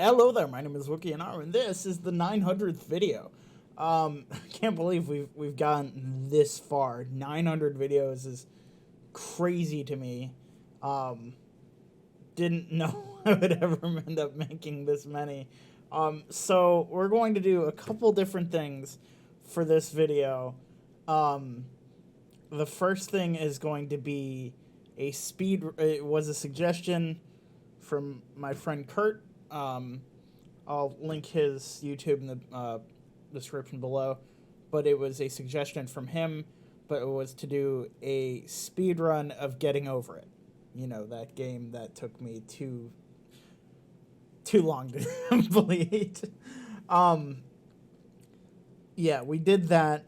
Hello there, my name is Wokianaru, and this is the 900th video. I can't believe we've gotten this far. 900 videos is crazy to me. Didn't know I would ever end up making this many. So we're going to do a couple different things for this video. The first thing is going to be it was a suggestion from my friend Kurt. I'll link his YouTube in the description below, but it was a suggestion from him, but it was to do a speed run of Getting Over It. You know, that game that took me too long to complete. Yeah, we did that,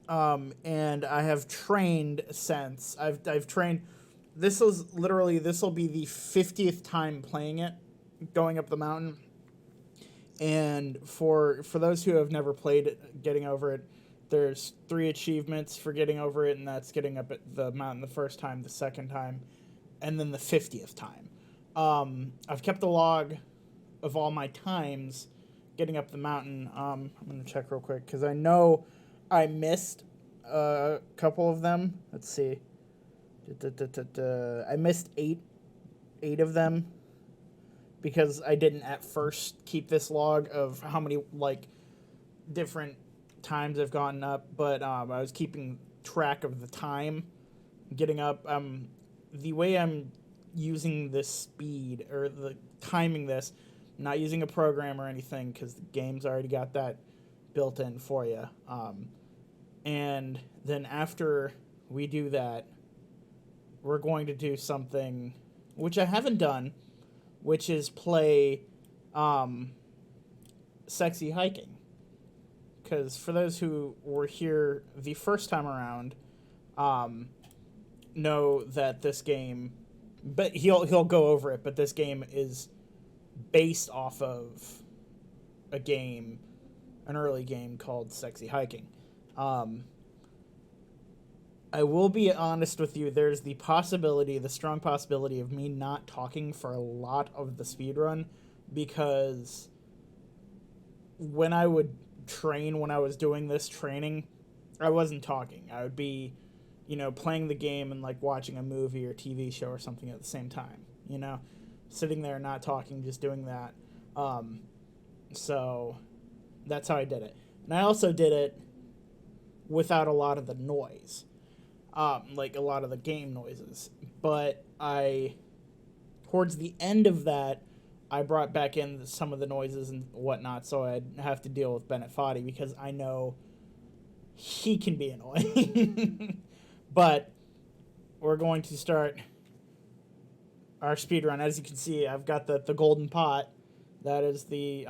and I have trained since. I've trained. This will be the 50th time playing it, going up the mountain. And for those who have never played Getting Over It, there's 3 achievements for getting over it, and that's getting up at the mountain the first time, the second time, and then the 50th time. I've kept a log of all my times getting up the mountain. I'm going to check real quick, because I know I missed a couple of them. Let's see. I missed 8 of them, because I didn't at first keep this log of how many, like, different times I've gotten up, but I was keeping track of the time getting up. The way I'm using this speed, or the timing this, not using a program or anything, because the game's already got that built in for you. And then after we do that, we're going to do something which I haven't done, which is play Sexy Hiking. Because for those who were here the first time around, know that this game, but he'll go over it, but this game is based off of an early game called Sexy Hiking. I will be honest with you, there's the strong possibility of me not talking for a lot of the speedrun, because when I would train, when I was doing this training, I wasn't talking. I would be, playing the game and, like, watching a movie or TV show or something at the same time, sitting there not talking, just doing that. So that's how I did it. And I also did it without a lot of the noise. Like a lot of the game noises. But towards the end of that, I brought back in some of the noises and whatnot, so I'd have to deal with Bennett Foddy, because I know he can be annoying. But we're going to start our speedrun. As you can see, I've got the golden pot. That is the,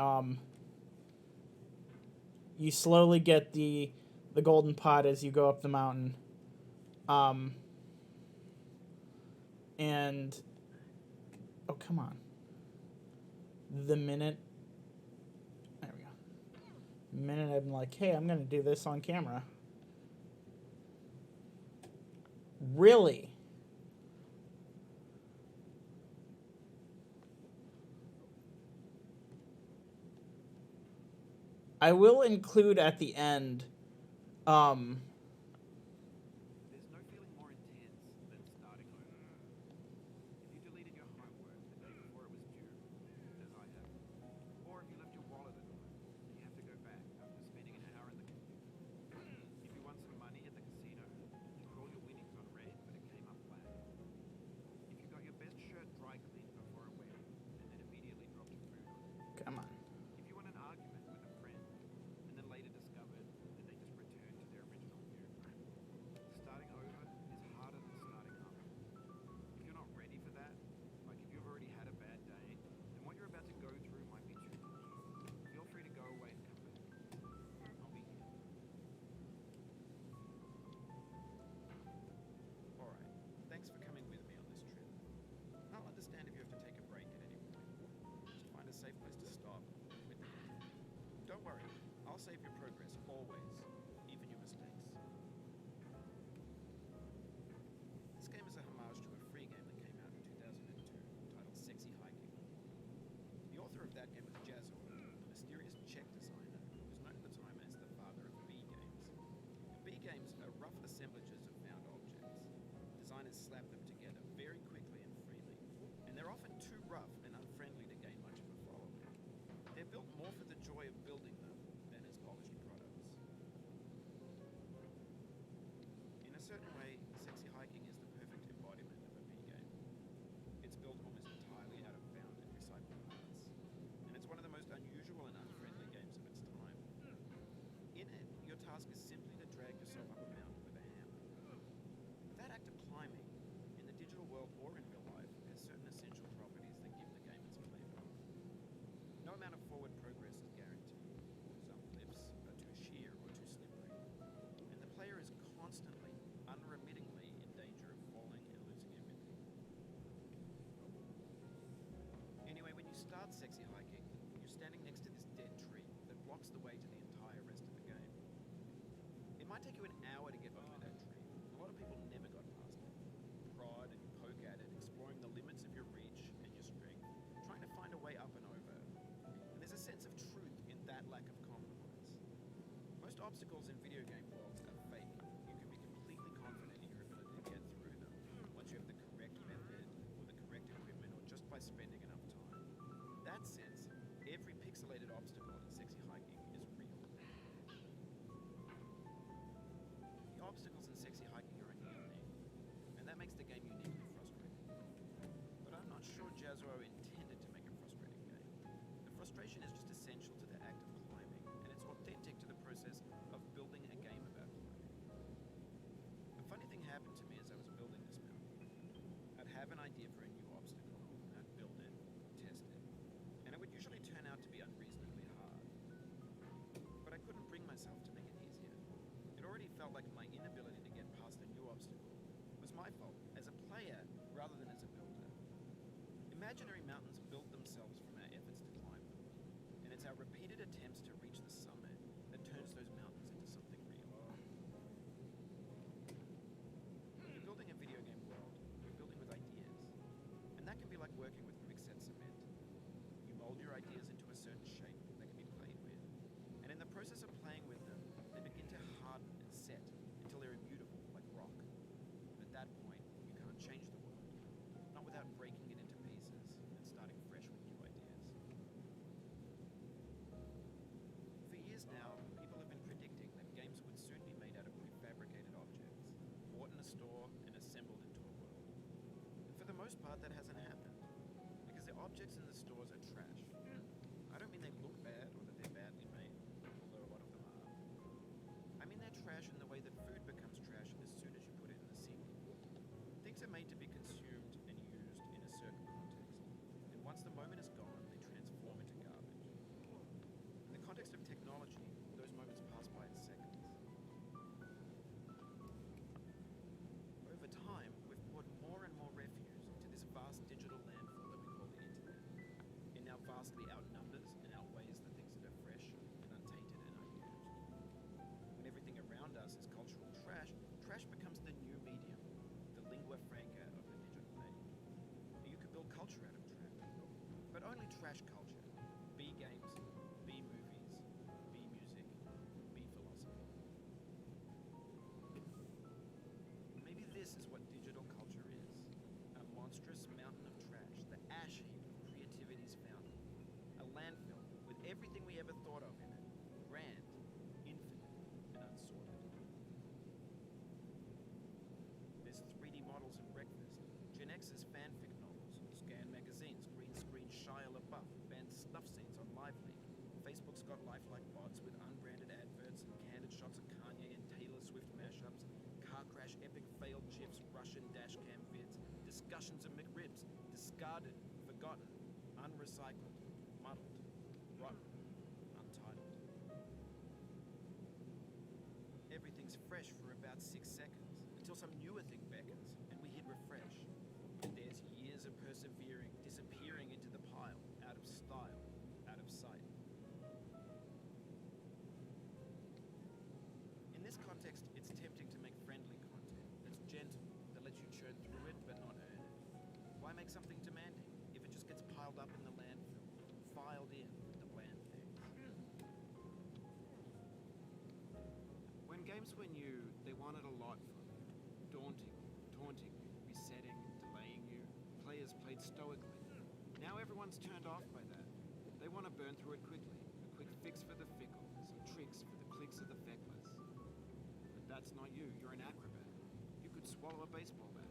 you slowly get the golden pot as you go up the mountain. And, oh, come on. The minute I'm like, hey, I'm going to do this on camera. Really? I will include at the end, come on. If you want an argument with a friend, and then later discovered that they just returned to their original view. Starting over is harder than starting up. If you're not ready for that, like if you've already had a bad day, then what you're about to go through might be too much. Feel free to go away and come back. I'll be here. Alright, thanks for coming with me on this trip. I'll understand if you have to take a break at any point. Just find a safe place to stop. Don't worry, I'll save your progress always, even your mistakes. This game is a homage to a free game that came out in 2002 titled Sexy Hiking. The author of that game was Jazz obstacles in video game worlds are fake. You can be completely confident in your ability to get through them once you have the correct method or the correct equipment or just by spending enough time. That sense, every pixelated obstacle in Sexy Hiking is real. The obstacles in Sexy Hiking are a new thing, and that makes the game uniquely frustrating. But I'm not sure Jazzuo intended to make a frustrating game. The frustration is just essential to the act of climbing, and it's authentic to the process of building a game about climbing. A funny thing happened to me as I was building this mountain. I'd have an idea for a new obstacle, and I'd build it, test it, and it would usually turn out to be unreasonably hard. But I couldn't bring myself to make it easier. It already felt like my inability to get past a new obstacle was my fault as a player rather than as a builder. Imaginary mountains build themselves from our efforts to climb them, and it's our repeated attempts to reach the summit that turns those mountains into something real. When you're building a video game world, you're building with ideas, and that can be like working with quickset cement. You mold your ideas into a certain shape that can be played with, and in the process of playing with them, they begin to harden and set until they're immutable, like rock. But at that point, you can't change the world, not without breaking it into pieces and starting fresh with new ideas. For years now, people have been predicting that games would soon be made out of prefabricated objects, bought in a store and assembled into a world. And for the most part, that hasn't happened, because the objects in the stores are trash. I don't mean they look bad or that they're badly made, although a lot of them are. I mean they're trash in the way that food becomes trash as soon as you put it in the sink. Things are made to be consumed and used in a certain context, and once the moment is gone, they transform into garbage. In the context of technology, those moments pass by in seconds. Over time, we've poured more and more refuse into this vast digital landfill that we call the internet. It now vastly outnumbers and outweighs the things that are fresh and untainted and unused. When everything around us is cultural trash, trash becomes the new medium, the lingua franca of the digital age. You could build culture out of trash, but only trash culture. B games, B movies, B music, B philosophy. Maybe this is what digital culture is. A monstrous mountain of trash, the ash heap of creativity's fountain. A landfill with everything we ever thought of in it. Grand, infinite, and unsorted. There's 3D models of breakfast, Gen X's fanfic novels, scan magazines, green screen Shia LaBeouf, banned snuff scenes on LiveLeak. Facebook's got lifelike bots with unbranded adverts and candid shots of Kanye and Taylor Swift mashups, car crash epic failed GIFs, Russian dashcam vids, discussions of McRibs, discarded, forgotten, unrecycled, muddled, rotten, untitled. Everything's fresh for about 6 seconds, until some newer thing beckons, and we hit refresh. There's years of persevering, disappearing into the pile, out of style, out of sight. In this context, it's tempting to make friendly content that's gentle, that lets you churn through it but not earn it. Why make something demanding if it just gets piled up in the landfill, filed in with the bland things? When games were new, they wanted a lot from you. Daunting, taunting you, resetting, delaying you. Players played stoically. Now everyone's turned off by that. They want to burn through it quickly. A quick fix for the fickle, some tricks for the clicks of the feckless. But that's not you. You're an acrobat. You could swallow a baseball bat.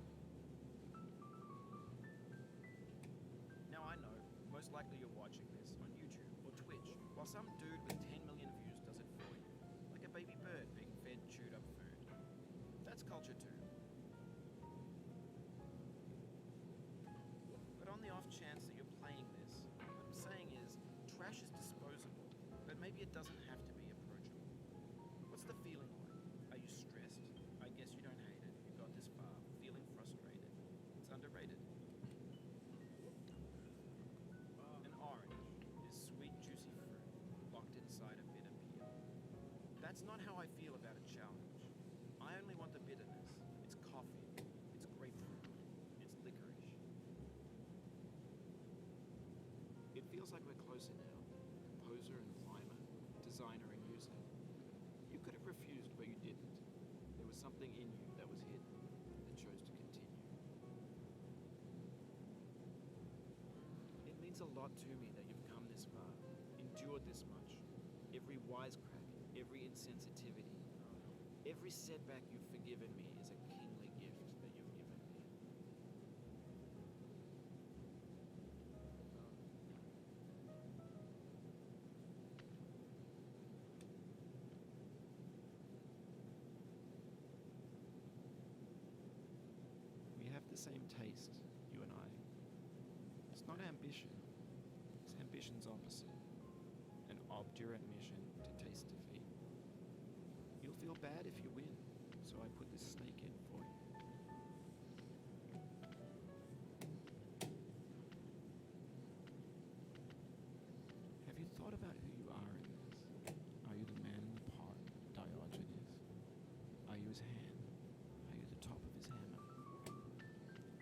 Now I know, most likely you're watching this on YouTube or Twitch, while some dude with 10 million views does it for you. Like a baby bird being fed chewed up food. That's culture too. But on the off chance that you're playing this, what I'm saying is, trash is disposable, but maybe it doesn't have to be approachable. What's the feeling like? Are you stressed? I guess you don't hate it. You got this far, feeling frustrated. It's underrated. An orange is sweet, juicy fruit, locked inside a bitter peel. That's not how I feel about a challenge. I only want the bitterness. It's coffee. It's grapefruit. It's licorice. It feels like we're closer now. Composer and climber, designer and user. You something in you that was hidden that chose to continue. It means a lot to me that you've come this far, endured this much. Every wisecrack, every insensitivity, every setback you've forgiven me is a kingly gift that you've given me. We have the same taste, you and I. It's not ambition, it's ambition's opposite. An obdurate mission to taste defeat. You'll feel bad if you win, so I put this snake in for you. Have you thought about who you are in this? Are you the man in the pot, Diogenes? Are you his hand? Are you the top of his hammer?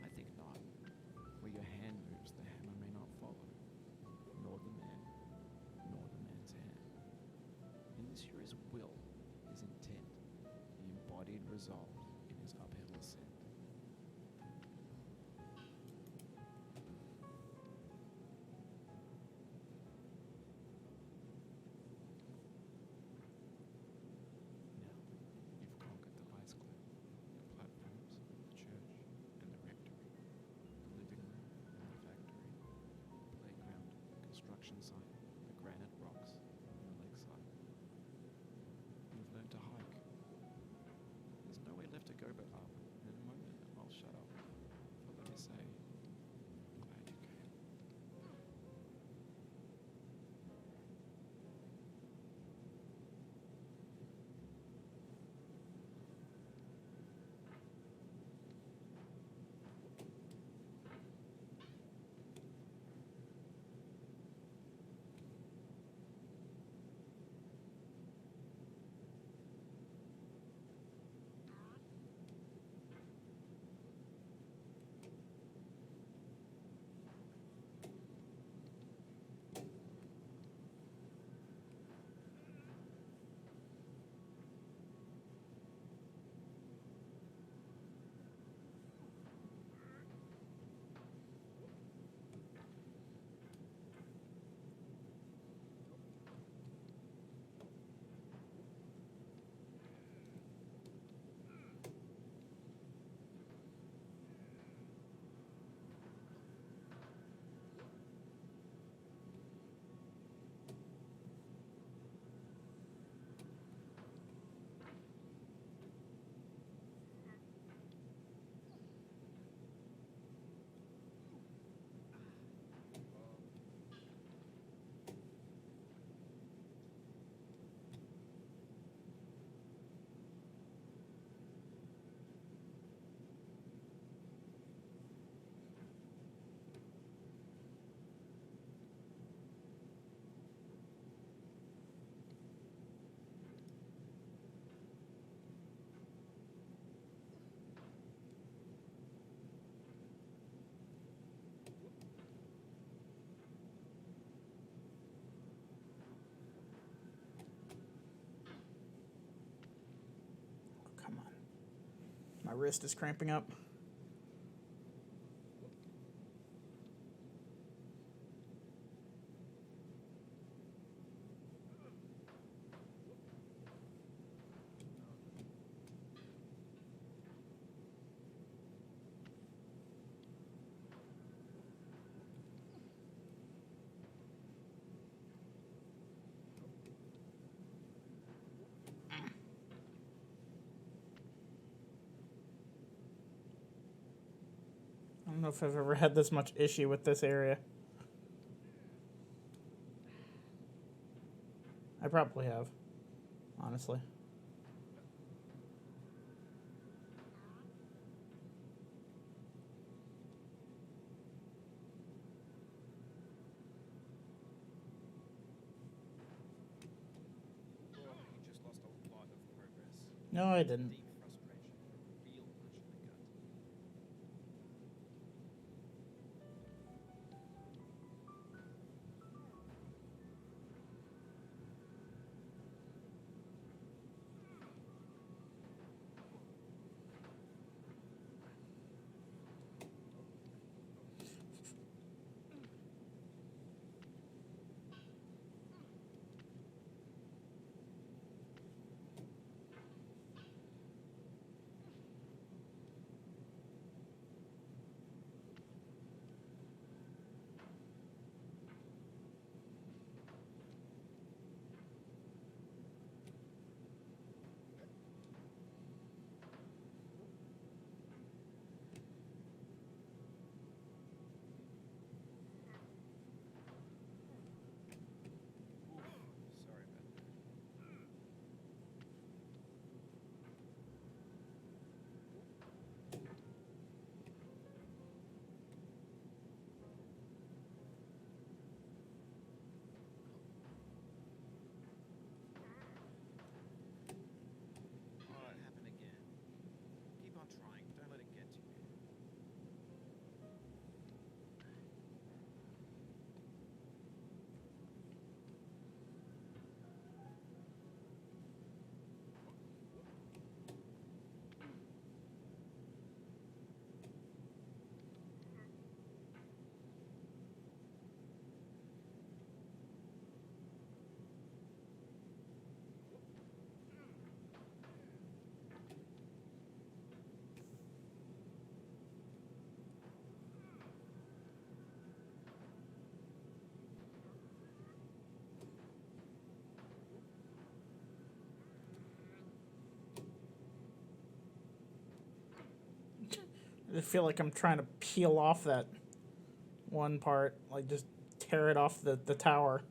I think not. Where your hand moves, the hammer may not follow, nor the man, nor the man's hand. In this you're his will, his intent, the embodied resolve in his uphill ascent. Now, you've conquered the ice cliff, the platforms, the church, and the rectory, the living room and the factory, the playground, construction site, the granite rocks, and the lakeside. You've learned to hike. There's no way left to go but up. In a moment, I'll shut up. For let me say, glad you came. Come on. My wrist is cramping up. I don't know if I've ever had this much issue with this area. I probably have, honestly. Oh, you just lost a lot of progress. No, I didn't. Deep frustration, real punch in the gut. I feel like I'm trying to peel off that one part, like just tear it off the tower.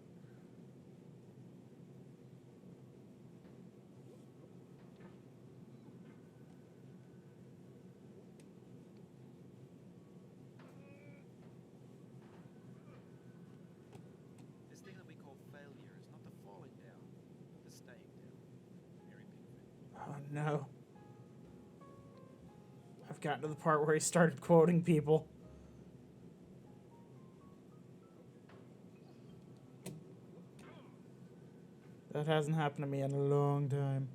This thing that we call failure is not the falling down, but the staying down. Very big thing. Oh no. I've gotten to the part where he started quoting people. That hasn't happened to me in a long time.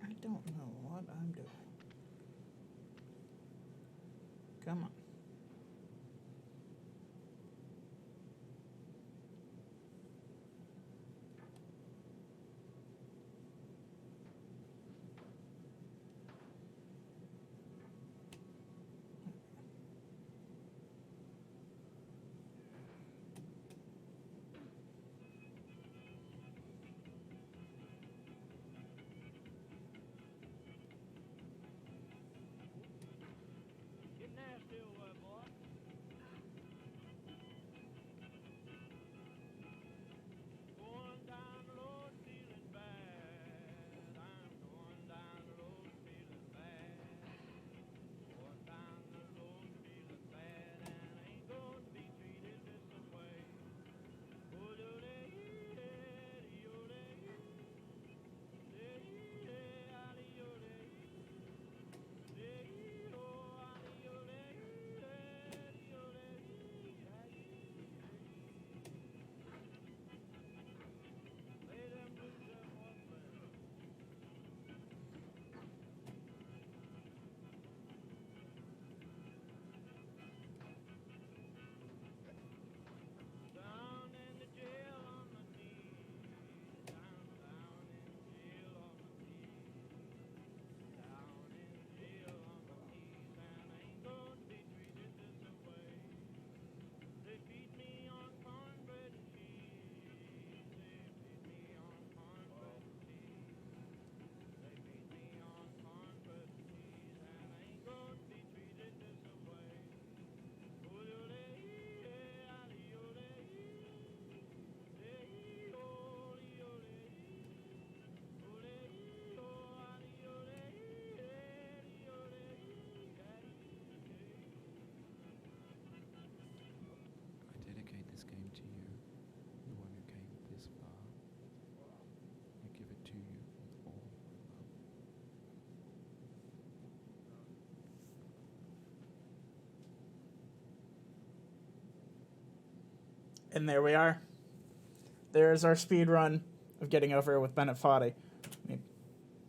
I don't know what I'm doing. Come on. Get nasty over there, boy. Going down the road feeling bad. I'm going down the road feeling bad. Going down the road feeling bad, and I ain't going to be treated this way. Oh, do they, yo, they, yo, they, down in the jail on my knees, down in the jail on my knees, down in the jail on my knees, and I ain't going to be treated this way. They feed me on cornbread and cheese, they feed me on cornbread and cheese, they feed me on cornbread and cheese, and I ain't going to be treated this way. I dedicate this game to you, the one who came this far. I give it to you with all my love. And there we are. There's our speed run of getting over with Bennett Foddy. Let me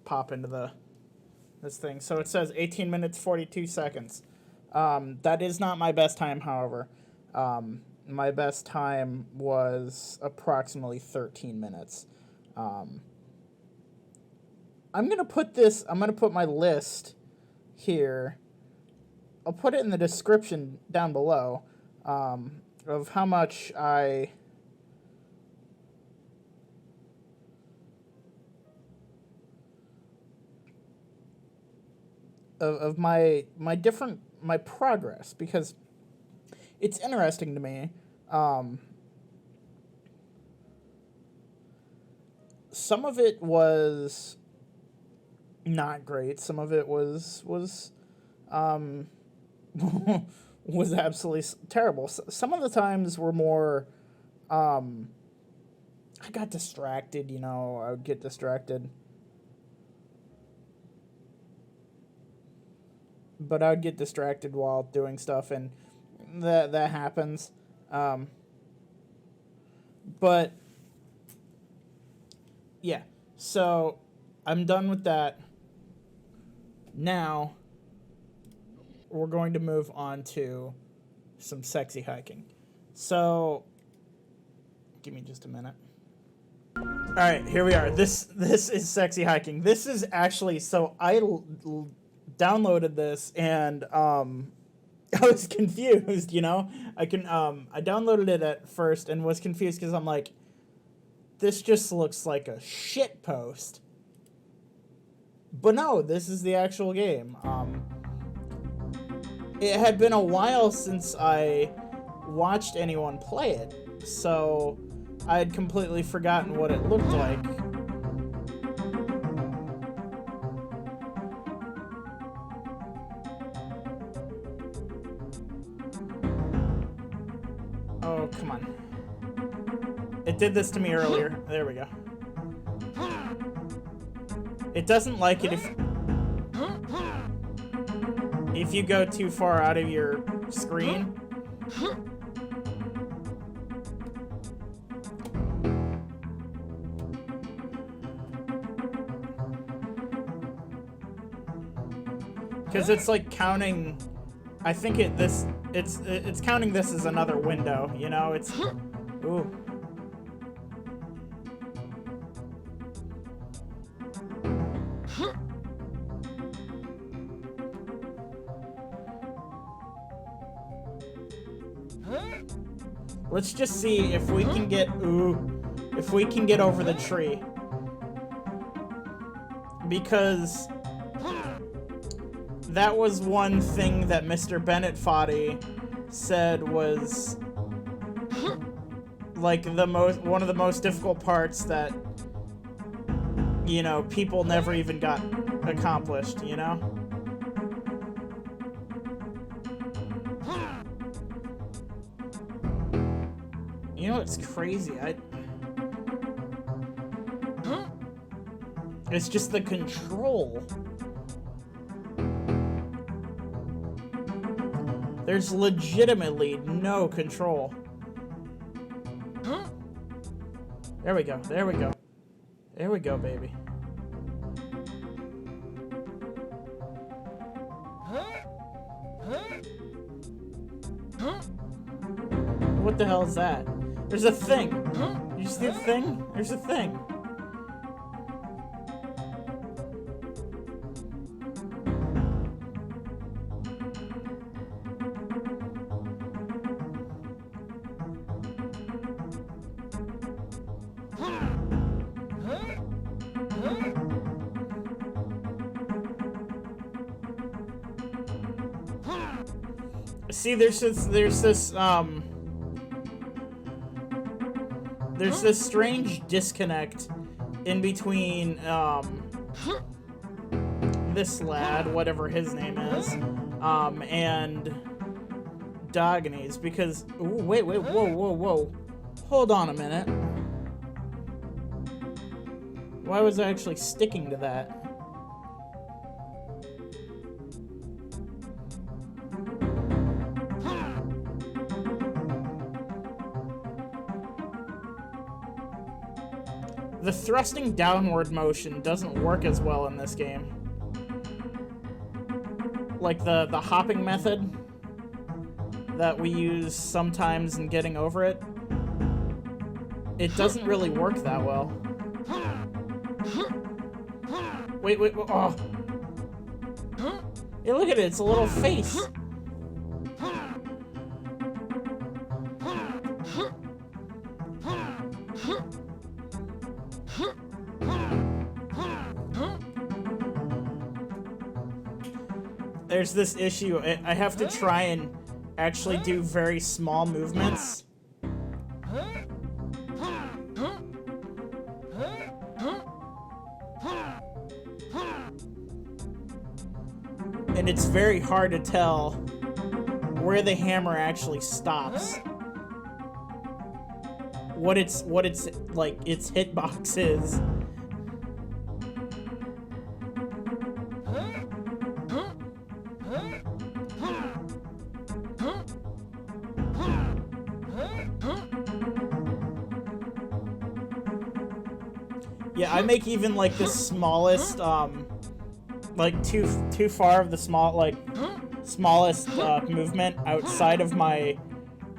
pop into this thing. So it says 18 minutes 42 seconds. That is not my best time, however. My best time was approximately 13 minutes. I'm gonna put my list here. I'll put it in the description down below of how much of my progress, because it's interesting to me. Some of it was not great. Some of it was was absolutely terrible. Some of the times were more. I got distracted. I would get distracted. But I would get distracted while doing stuff, and that happens. But yeah, so I'm done with that. Now we're going to move on to some sexy hiking. So give me just a minute. All right, here we are. This is sexy hiking. This is actually, so I downloaded this and I was confused, you know? I downloaded it at first and was confused because I'm like, this just looks like a shit post. But no, this is the actual game. It had been a while since I watched anyone play it, so I had completely forgotten what it looked like. Oh, come on. It did this to me earlier. There we go. It doesn't like it if you go too far out of your screen. Because it's like counting, I think it's counting this as another window, you know? It's, ooh. Let's just see if we can get, if we can get over the tree. Because that was one thing that Mr. Bennett Foddy said was like one of the most difficult parts that, you know, people never even got accomplished, you know? You know what's crazy? It's just the control. There's legitimately no control. There we go. There we go. There we go, baby. What the hell is that? There's a thing. You see the thing? There's a thing. See, there's this strange disconnect in between this lad, whatever his name is, and Diogenes, because wait, whoa, hold on a minute. Why was I actually sticking to that? The thrusting downward motion doesn't work as well in this game. Like the hopping method that we use sometimes in getting over it, it doesn't really work that well. Wait, oh. Hey, look at it, it's a little face. There's this issue. I have to try and actually do very small movements. And it's very hard to tell where the hammer actually stops. What its like its hitbox is. Yeah, I make even like the smallest, like too far of the smallest movement outside of my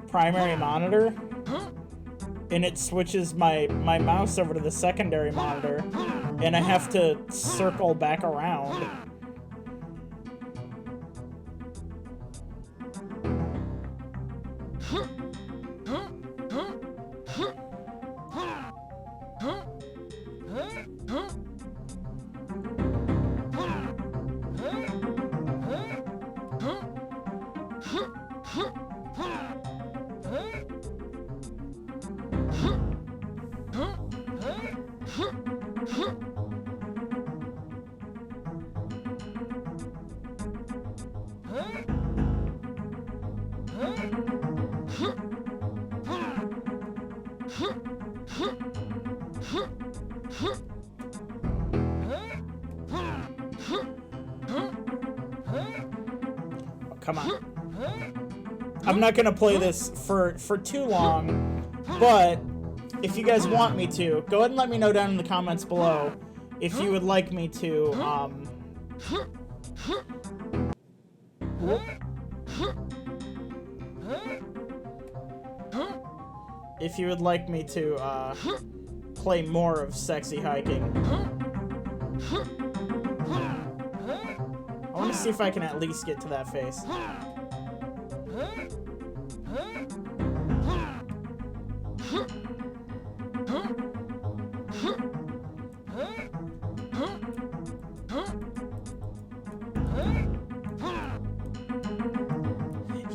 primary monitor, and it switches my mouse over to the secondary monitor, and I have to circle back around. Come on. I'm not gonna play this for too long, but if you guys want me to, go ahead and let me know down in the comments below if you would like me to, if you would like me to, play more of Sexy Hiking. I want to see if I can at least get to that face.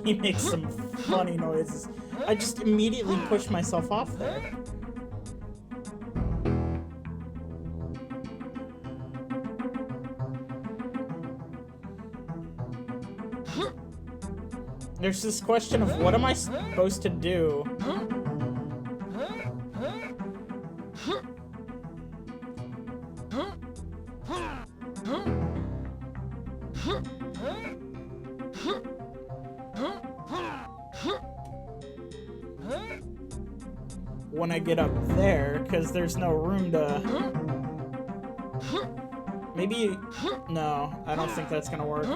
He makes some funny noises. I just immediately push myself off there. There's this question of what am I supposed to do? When I get up there, because there's no room to... Maybe... No, I don't think that's gonna work.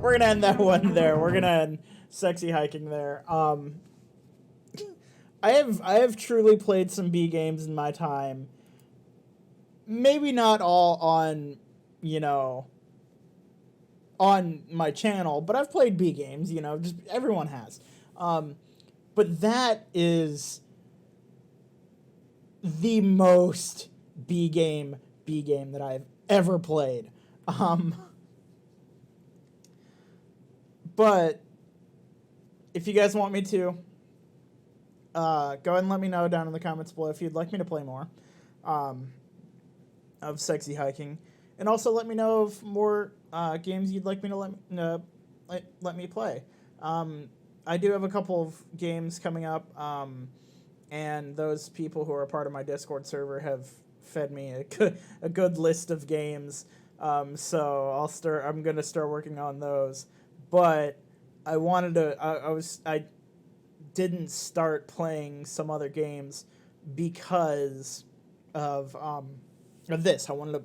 We're gonna end that one there. We're gonna end Sexy Hiking there. I have truly played some B games in my time. Maybe not all on, you know, on my channel, but I've played B games, you know, just everyone has. But that is the most B game that I've ever played. But if you guys want me to, go ahead and let me know down in the comments below if you'd like me to play more of Sexy Hiking. And also let me know of more games you'd like me to let me play. I do have a couple of games coming up, and those people who are a part of my Discord server have fed me a good list of games. So I'm gonna start working on those. But I wanted to. I didn't start playing some other games because of this. I wanted to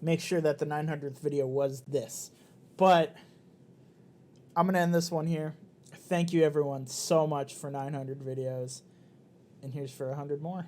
make sure that the 900th video was this. But I'm gonna end this one here. Thank you everyone so much for 900 videos, and here's for 100 more.